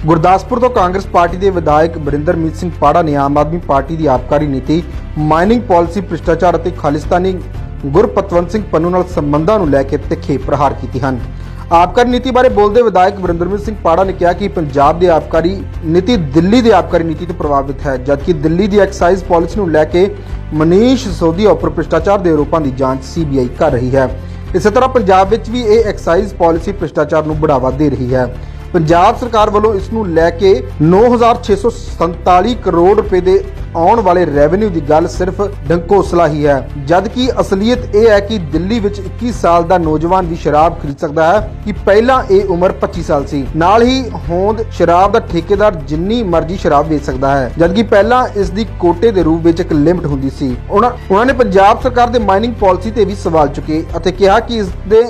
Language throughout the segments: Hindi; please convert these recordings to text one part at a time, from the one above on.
ਗੁਰਦਾਸਪੁਰ ਤੋਂ ਕਾਂਗਰਸ ਪਾਰਟੀ ਦੇ ਵਿਧਾਇਕ ਬਰਿੰਦਰਮੀਤ ਸਿੰਘ ਪਾੜਾ ਨੇ ਆਮ ਆਦਮੀ ਪਾਰਟੀ ਦੀ ਆਬਕਾਰੀ ਨੀਤੀ, ਮਾਈਨਿੰਗ ਪਾਲਿਸੀ, ਭ੍ਰਿਸ਼ਟਾਚਾਰ ਅਤੇ ਖਾਲਿਸਤਾਨੀ ਗੁਰਪਤਵੰਤ ਸਿੰਘ ਪੰਨੂ ਨਾਲ ਸੰਬੰਧਾਂ ਨੂੰ ਲੈ ਕੇ ਤਿੱਖੇ ਪ੍ਰਹਾਰ ਕੀਤੇ ਹਨ। ਆਬਕਾਰੀ ਨੀਤੀ ਬਾਰੇ ਬੋਲਦੇ ਵਿਧਾਇਕ ਬਰਿੰਦਰਮੀਤ ਸਿੰਘ ਪਾੜਾ ਨੇ ਕਿਹਾ ਕਿ ਪੰਜਾਬ ਦੀ ਆਬਕਾਰੀ ਨੀਤੀ ਦਿੱਲੀ ਦੀ ਆਬਕਾਰੀ ਨੀਤੀ ਤੋਂ ਪ੍ਰਭਾਵਿਤ ਹੈ, ਜਦਕਿ ਦਿੱਲੀ ਦੀ ਐਕਸਾਈਜ਼ ਪਾਲਿਸੀ ਨੂੰ ਲੈ ਕੇ ਮਨੀਸ਼ ਸਿਸੋਦੀਆ ਉੱਪਰ ਭ੍ਰਿਸ਼ਟਾਚਾਰ ਦੇ ਆਰੋਪਾਂ ਦੀ ਜਾਂਚ CBI ਕਰ ਰਹੀ ਹੈ। ਇਸੇ ਤਰ੍ਹਾਂ ਪੰਜਾਬ ਵਿੱਚ ਵੀ ਇਹ ਐਕਸਾਈਜ਼ ਪਾਲਿਸੀ ਭ੍ਰਿਸ਼ਟਾਚਾਰ ਨੂੰ बढ़ावा ਦੇ ਰਹੀ ਹੈ। ਪੰਜਾਬ ਸਰਕਾਰ ਵੱਲੋਂ ਇਸ ਨੂੰ ਲੈ ਕੇ 9647 ਕਰੋੜ ਰੁਪਏ ਦੇ ਆਉਣ ਵਾਲੇ ਰੈਵਨਿਊ ਦੀ ਗੱਲ ਸਿਰਫ ਢੰਕੋਸਲਾ ਹੀ ਹੈ, ਜਦਕਿ ਅਸਲੀਅਤ ਇਹ ਹੈ ਕਿ ਦਿੱਲੀ ਵਿੱਚ 21 ਸਾਲ ਦਾ ਨੌਜਵਾਨ ਵੀ ਸ਼ਰਾਬ ਖਰੀਦ ਸਕਦਾ ਹੈ ਕਿ ਪਹਿਲਾਂ ਇਹ ਉਮਰ 25 ਸਾਲ ਸੀ। ਨਾਲ ਹੀ ਹੋਂਦ ਸ਼ਰਾਬ ਦਾ ਠੇਕੇਦਾਰ ਜਿੰਨੀ ਮਰਜ਼ੀ ਸ਼ਰਾਬ ਵੇਚ ਸਕਦਾ ਹੈ, ਜਦਕਿ ਪਹਿਲਾਂ ਇਸ ਦੀ ਕੋਟੇ ਦੇ ਰੂਪ ਵਿੱਚ ਇੱਕ ਲਿਮਟ ਹੁੰਦੀ ਸੀ। ਉਹਨਾਂ ਨੇ ਪੰਜਾਬ ਸਰਕਾਰ ਦੇ ਮਾਈਨਿੰਗ ਪਾਲਿਸੀ ਤੇ ਵੀ ਸਵਾਲ ਚੁੱਕੇ ਅਤੇ ਕਿਹਾ ਕਿ ਇਸ ਦੇ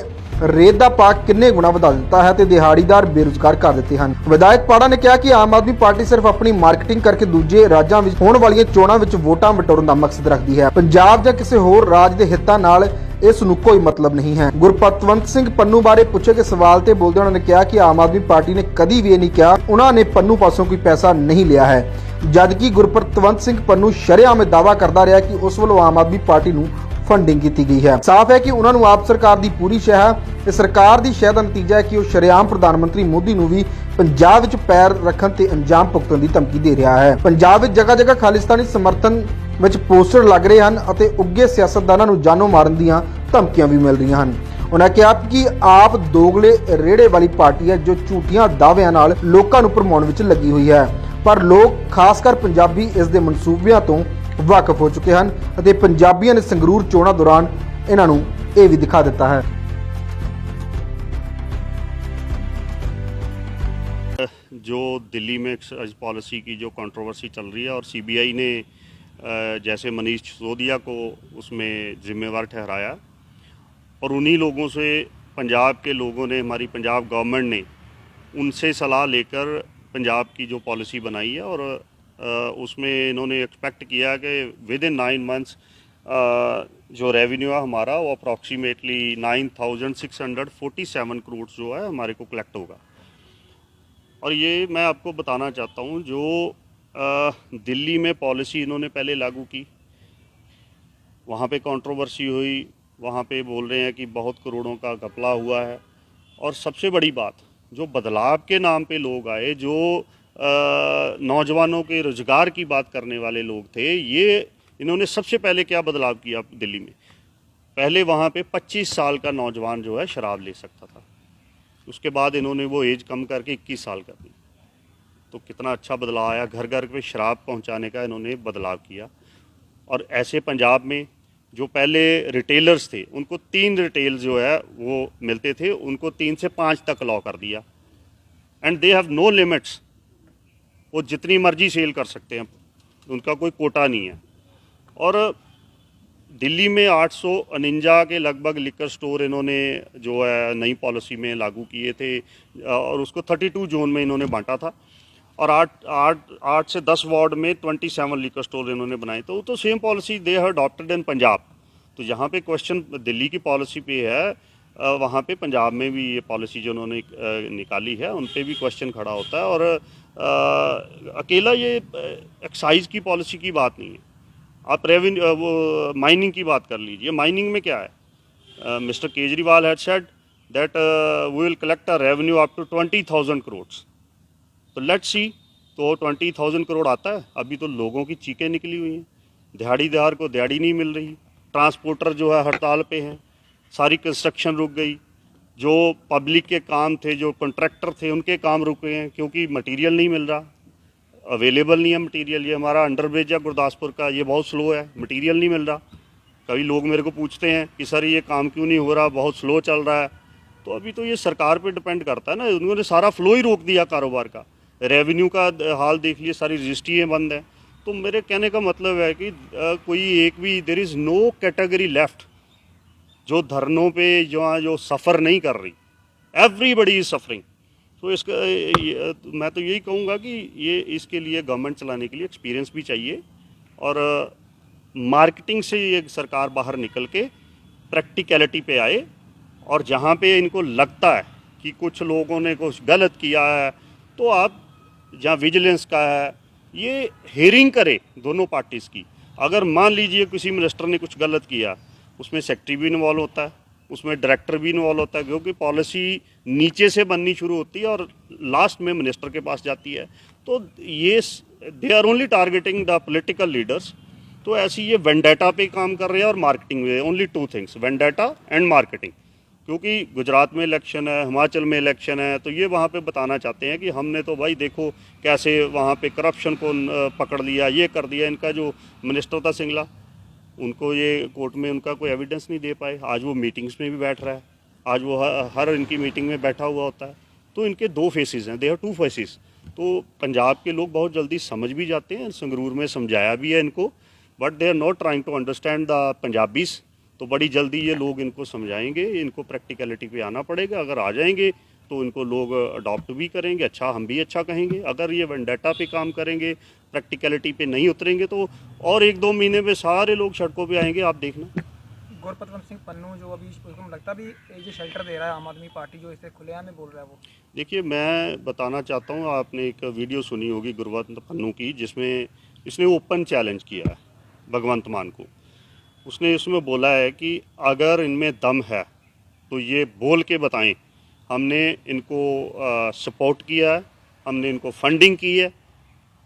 ਰੇਤ ਦਾ ਭਾਅ ਕਿੰਨੇ ਗੁਣਾ ਵਧਾ ਦਿੱਤਾ ਹੈ ਤੇ ਦਿਹਾੜੀਦਾਰ ਬੇਰੁਜ਼ਗਾਰ ਕਰ ਦਿੱਤੇ ਹਨ। ਵਿਧਾਇਕ ਪਾੜਾ ਨੇ ਕਿਹਾ ਕਿ ਆਮ ਆਦਮੀ ਪਾਰਟੀ ਸਿਰਫ ਆਪਣੀ ਮਾਰਕੀਟਿੰਗ ਕਰਕੇ ਦੂਜੇ ਰਾਜਾਂ ਵਿੱਚ ਹੋਣ ਵਾਲੀਆਂ ਚੋਣਾਂ ਵਿੱਚ ਵੋਟਾਂ ਬਟੋਰਨ ਦਾ ਮਕਸਦ ਰੱਖਦੀ ਹੈ। ਪੰਜਾਬ ਜਾਂ ਕਿਸੇ ਹੋਰ ਰਾਜ ਦੇ ਹਿੱਤਾਂ ਨਾਲ ਇਸ ਨੂੰ ਕੋਈ ਮਤਲਬ ਨਹੀਂ ਹੈ। ਗੁਰਪਤਵੰਤ ਸਿੰਘ ਪੰਨੂ ਬਾਰੇ ਪੁੱਛੇ ਗਏ ਸਵਾਲ ਤੇ ਬੋਲਦੇ ਉਹਨਾਂ ਨੇ ਕਿਹਾ ਕਿ ਆਮ ਆਦਮੀ ਪਾਰਟੀ ਨੇ ਕਦੀ ਵੀ ਇਹ ਨਹੀਂ ਕਿਹਾ ਉਹਨਾਂ ਨੇ ਪੰਨੂ ਪਾਸੋਂ ਕੋਈ ਪੈਸਾ ਨਹੀਂ ਲਿਆ ਹੈ, ਜਦਕਿ ਗੁਰਪਤਵੰਤ ਸਿੰਘ ਪੰਨੂ ਸ਼ਰੇਆਮ ਦਾਅਵਾ ਕਰਦਾ ਰਿਹਾ ਕਿ ਉਸ ਵੱਲੋਂ ਆਮ ਆਦਮੀ ਪਾਰਟੀ ਨੂੰ ਫੰਡਿੰਗ ਕੀਤੀ ਗਈ ਹੈ। ਸਾਫ਼ ਹੈ ਕਿ ਉਹਨਾਂ ਨੂੰ ਆਪ ਸਰਕਾਰ ਦੀ ਪੂਰੀ ਸ਼ਹਿ ਹੈ ਤੇ ਸਰਕਾਰ ਦੀ ਸ਼ਹਿ ਦਾ ਨਤੀਜਾ ਹੈ ਕਿ ਉਹ ਸ਼ਰੇਆਮ ਪ੍ਰਧਾਨ ਮੰਤਰੀ ਮੋਦੀ ਨੂੰ ਵੀ ਪੰਜਾਬ ਵਿੱਚ ਪੈਰ ਰੱਖਣ ਤੇ ਅੰਜਾਮ ਭੁਗਤਣ ਦੀ ਧਮਕੀ ਦੇ ਰਿਹਾ ਹੈ। ਪੰਜਾਬ ਵਿੱਚ ਜਗ੍ਹਾ ਜਗ੍ਹਾ ਖਾਲਿਸਤਾਨੀ ਸਮਰਥਨ ਵਿੱਚ ਪੋਸਟਰ ਲੱਗ ਰਹੇ ਹਨ ਅਤੇ ਉੱਘੇ ਸਿਆਸਤਦਾਨਾਂ ਨੂੰ ਜਾਨੋਂ ਮਾਰਨ ਦੀਆਂ ਧਮਕੀਆਂ ਵੀ ਮਿਲ ਰਹੀਆਂ ਹਨ। ਉਹਨਾਂ ਕਿਹਾ ਕਿ ਆਪ ਦੋਗਲੇ ਰੇੜੇ ਵਾਲੀ ਪਾਰਟੀ ਹੈ ਜੋ ਝੂਠੀਆਂ ਦਾਅਵਿਆਂ ਨਾਲ ਲੋਕਾਂ ਨੂੰ ਭਰਮਾਉਣ ਵਿੱਚ ਲੱਗੀ ਹੋਈ ਹੈ, ਪਰ ਲੋਕ ਖਾਸ ਕਰ ਪੰਜਾਬੀ ਇਸ ਦੇ ਮਨਸੂਬਿਆਂ ਤੋਂ ਵਾਕਿਫ ਹੋ ਚੁੱਕੇ ਹਨ ਅਤੇ ਪੰਜਾਬੀਆਂ ਨੇ ਸੰਗਰੂਰ ਚੋਣਾਂ ਦੌਰਾਨ ਇਹਨਾਂ ਨੂੰ ਇਹ ਵੀ ਦਿਖਾ ਦਿੱਤਾ ਹੈ। जो दिल्ली में एक्साइज पॉलिसी की जो कंट्रोवर्सी चल रही है और CBI ने जैसे मनीष सिसोदिया को उसमें जिम्मेवार ठहराया और उन्हीं लोगों से पंजाब के लोगों ने, हमारी पंजाब गवर्नमेंट ने उनसे सलाह लेकर पंजाब की जो पॉलिसी बनाई है और उसमें इन्होंने एक्सपेक्ट किया कि विद इन 9 मंथ्स जो रेवेन्यू है हमारा वो अप्रॉक्सीमेटली 9647 करोड़ जो है हमारे को कलेक्ट होगा। और ये मैं आपको बताना चाहता हूँ जो दिल्ली में पॉलिसी इन्होंने पहले लागू की, वहाँ पे कंट्रोवर्सी हुई, वहाँ पे बोल रहे हैं कि बहुत करोड़ों का घपला हुआ है। और सबसे बड़ी बात, जो बदलाव के नाम पे लोग आए, जो नौजवानों के रोज़गार की बात करने वाले लोग थे, ये इन्होंने सबसे पहले क्या बदलाव किया दिल्ली में? पहले वहाँ पे 25 साल का नौजवान जो है शराब ले सकता था, उसके बाद इन्होंने वो एज कम करके 21 साल कर दी। तो कितना अच्छा बदलाव आया, घर घर पे शराब पहुंचाने का इन्होंने बदलाव किया। और ऐसे पंजाब में जो पहले रिटेलर्स थे उनको 3 रिटेल जो है वो मिलते थे, उनको 3 से 5 तक अलाउ कर दिया and they have no limits, वो जितनी मर्जी सेल कर सकते हैं, उनका कोई कोटा नहीं है। और दिल्ली में 849 के लगभग लिकर स्टोर इन्होंने जो है नई पॉलिसी में लागू किए थे और उसको 32 जोन में इन्होंने बांटा था और 8 से 10 वार्ड में 27 लिकर स्टोर इन्होंने बनाए। तो same policy they have adopted in Punjab. तो जहाँ पे क्वेश्चन दिल्ली की पॉलिसी पे है, वहाँ पे पंजाब में भी ये पॉलिसी जो उन्होंने निकाली है उन पे भी क्वेश्चन खड़ा होता है। और अकेला ये एक्साइज की पॉलिसी की बात नहीं है, आप रेवेन्यू वो माइनिंग की बात कर लीजिए। माइनिंग में क्या है, mister Kejriwal had said that we will collect a revenue up to 20,000 crore. तो लेट्स सी, तो 20,000 करोड़ आता है? अभी तो लोगों की चीखें निकली हुई हैं, दिहाड़ीदार को दिहाड़ी नहीं मिल रही, ट्रांसपोर्टर जो है हड़ताल पे हैं, सारी कंस्ट्रक्शन रुक गई, जो पब्लिक के काम थे, जो कॉन्ट्रैक्टर थे उनके काम रुक गए हैं क्योंकि मटीरियल नहीं मिल रहा, अवेलेबल नहीं है मटेरियल। ये हमारा अंडरब्रिज है गुरदासपुर का, ये बहुत स्लो है, मटेरियल नहीं मिल रहा। कई लोग मेरे को पूछते हैं कि सर ये काम क्यों नहीं हो रहा, बहुत स्लो चल रहा है। तो अभी तो ये सरकार पे डिपेंड करता है ना, उन्होंने सारा फ्लो ही रोक दिया कारोबार का। रेवेन्यू का हाल देख लिए, सारी रजिस्ट्रियाँ बंद हैं। तो मेरे कहने का मतलब है कि कोई एक भी, there is no category left जो धरनों पे जो सफ़र नहीं कर रही, एवरीबडी इज़ सफरिंग। तो इसका मैं तो यही कहूँगा कि ये इसके लिए गवर्नमेंट चलाने के लिए एक्सपीरियंस भी चाहिए और मार्केटिंग से ये सरकार बाहर निकल के प्रैक्टिकलिटी पे आए और जहाँ पे इनको लगता है कि कुछ लोगों ने कुछ गलत किया है तो आप जहाँ विजिलेंस का है, ये हेयरिंग करे दोनों पार्टीज़ की। अगर मान लीजिए किसी मिनिस्टर ने कुछ गलत किया, उसमें सेक्रेटरी भी इन्वॉल्व होता है, उसमें डायरेक्टर भी इन्वॉल्व होता है, क्योंकि पॉलिसी नीचे से बननी शुरू होती है और लास्ट में मिनिस्टर के पास जाती है। तो ये they are only targeting the political leaders. तो ऐसी ये वेंडेटा पे काम कर रहे हैं और मार्केटिंग में, only two things, vendetta and marketing. क्योंकि गुजरात में इलेक्शन है, हिमाचल में इलेक्शन है, तो ये वहाँ पे बताना चाहते हैं कि हमने तो भाई देखो कैसे वहाँ पे करप्शन को पकड़ लिया, ये कर दिया। इनका जो मिनिस्टर था सिंगला, उनको ये कोर्ट में उनका कोई एविडेंस नहीं दे पाए। आज वो मीटिंग्स में भी बैठ रहा है, आज वो हर इनकी मीटिंग में बैठा हुआ होता है। तो इनके दो फेसेस हैं, दे हैव टू फेसेस। तो पंजाब के लोग बहुत जल्दी समझ भी जाते हैं, संगरूर में समझाया भी है इनको, but they are not trying to understand the Punjabis. तो बड़ी जल्दी ये लोग इनको समझाएंगे, इनको प्रैक्टिकलिटी पे आना पड़ेगा। अगर आ जाएंगे तो इनको लोग अडॉप्ट भी करेंगे, अच्छा हम भी अच्छा कहेंगे। अगर ये वेंडेटा पे काम करेंगे, प्रैक्टिकलिटी पे नहीं उतरेंगे, तो और 1-2 महीने में सारे लोग सड़कों पे आएंगे, आप देखना। गुरपतवंत सिंह पन्नू जो अभी उसको लगता भी ये शेल्टर दे रहा है आम आदमी पार्टी, जो इसे खुलेआम में बोल रहा है वो। देखिए, मैं बताना चाहता हूँ, आपने एक वीडियो सुनी होगी गुरपतवंत पन्नू की, जिसमें इसने ओपन चैलेंज किया है भगवंत मान को। उसने इसमें बोला है कि अगर इनमें दम है तो ये बोल के बताएं, हमने इनको सपोर्ट किया है, हमने इनको फंडिंग की है।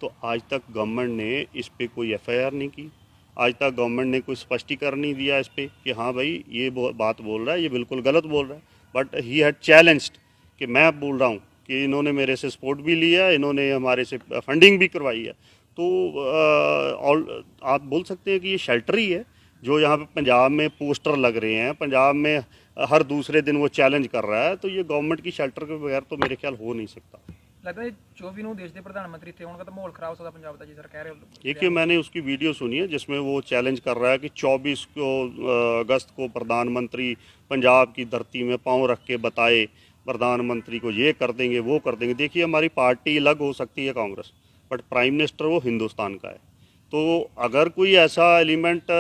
तो आज तक गवर्नमेंट ने इस पे कोई एफआईआर नहीं की, आज तक गवर्नमेंट ने कोई स्पष्टीकरण नहीं दिया इस पे कि हाँ भाई ये बात बोल रहा है, ये बिल्कुल गलत बोल रहा है। बट ही हैड चैलेंज्ड कि मैं बोल रहा हूँ कि इन्होंने मेरे से सपोर्ट भी लिया, इन्होंने हमारे से फंडिंग भी करवाई है। तो आप बोल सकते हैं कि ये शेल्टर ही है जो यहाँ पे पंजाब में पोस्टर लग रहे हैं, पंजाब में हर दूसरे दिन वो चैलेंज कर रहा है। तो ये गवर्नमेंट की शेल्टर के बगैर तो मेरे ख्याल हो नहीं सकता। लगता है जो भी देश के प्रधानमंत्री थे उनका तो माहौल खराब हो सकता पंजाब का, जी सर कह रहे हो। देखिए, मैंने उसकी वीडियो सुनी है जिसमें वो चैलेंज कर रहा है कि 24 को अगस्त को प्रधानमंत्री पंजाब की धरती में पाँव रख के बताए, प्रधानमंत्री को ये कर देंगे, वो कर देंगे। देखिए, हमारी पार्टी अलग हो सकती है कांग्रेस, बट प्राइम मिनिस्टर वो हिंदुस्तान का है। तो अगर कोई ऐसा एलिमेंट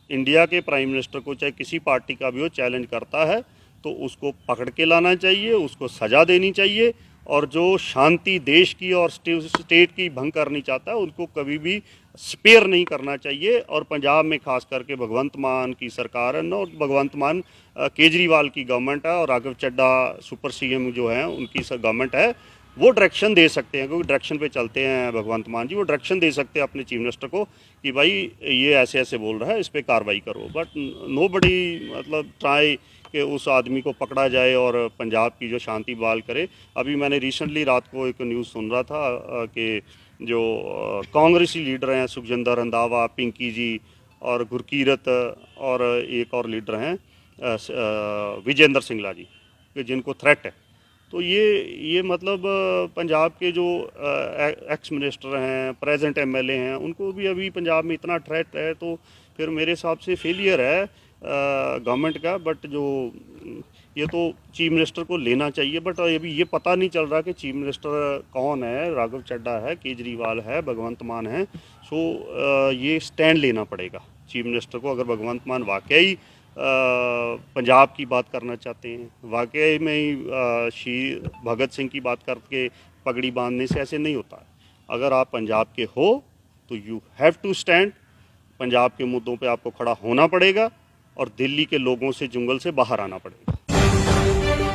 इंडिया के प्राइम मिनिस्टर को, चाहे किसी पार्टी का भी हो, चैलेंज करता है तो उसको पकड़ के लाना चाहिए, उसको सज़ा देनी चाहिए। और जो शांति देश की और स्टेट की भंग करनी चाहता है उनको कभी भी स्पेयर नहीं करना चाहिए। और पंजाब में खास करके भगवंत मान की सरकार है, और भगवंत मान केजरीवाल की गवर्नमेंट है, और राघव चड्ढा सुपर सीएम जो है उनकी गवर्नमेंट है। वो डायरेक्शन दे सकते हैं, क्योंकि डायरेक्शन पे चलते हैं भगवंत मान जी। वो डायरेक्शन दे सकते हैं अपने चीफ मिनिस्टर को कि भाई ये ऐसे ऐसे बोल रहा है, इस पर कार्रवाई करो। बट नोबडी मतलब ट्राई कि उस आदमी को पकड़ा जाए और पंजाब की जो शांति बहाल करे। अभी मैंने रिसेंटली रात को एक न्यूज़ सुन रहा था कि जो कांग्रेसी लीडर हैं, सुखजिंदर रंधावा, पिंकी जी और गुरकीरत, और एक और लीडर हैं विजेंद्र सिंगला जी, कि जिनको थ्रेट है। तो ये मतलब पंजाब के जो एक्स मिनिस्टर हैं, प्रेजेंट एमएलए हैं, उनको भी अभी पंजाब में इतना थ्रेट है। तो फिर मेरे हिसाब से फेलियर है गवर्नमेंट का। बट जो ये तो चीफ मिनिस्टर को लेना चाहिए, बट अभी ये पता नहीं चल रहा कि चीफ मिनिस्टर कौन है। राघव चड्ढा है, केजरीवाल है, भगवंत मान है। सो ये स्टैंड लेना पड़ेगा चीफ मिनिस्टर को, अगर भगवंत मान वाकई पंजाब की बात करना चाहते हैं, वाकई में ही शहीद भगत सिंह की बात करके पगड़ी बांधने से ऐसे नहीं होता। अगर आप पंजाब के हो तो you have to stand, Punjab के मुद्दों पे आपको खड़ा होना पड़ेगा और दिल्ली के लोगों से, जंगल से बाहर आना पड़ेगा।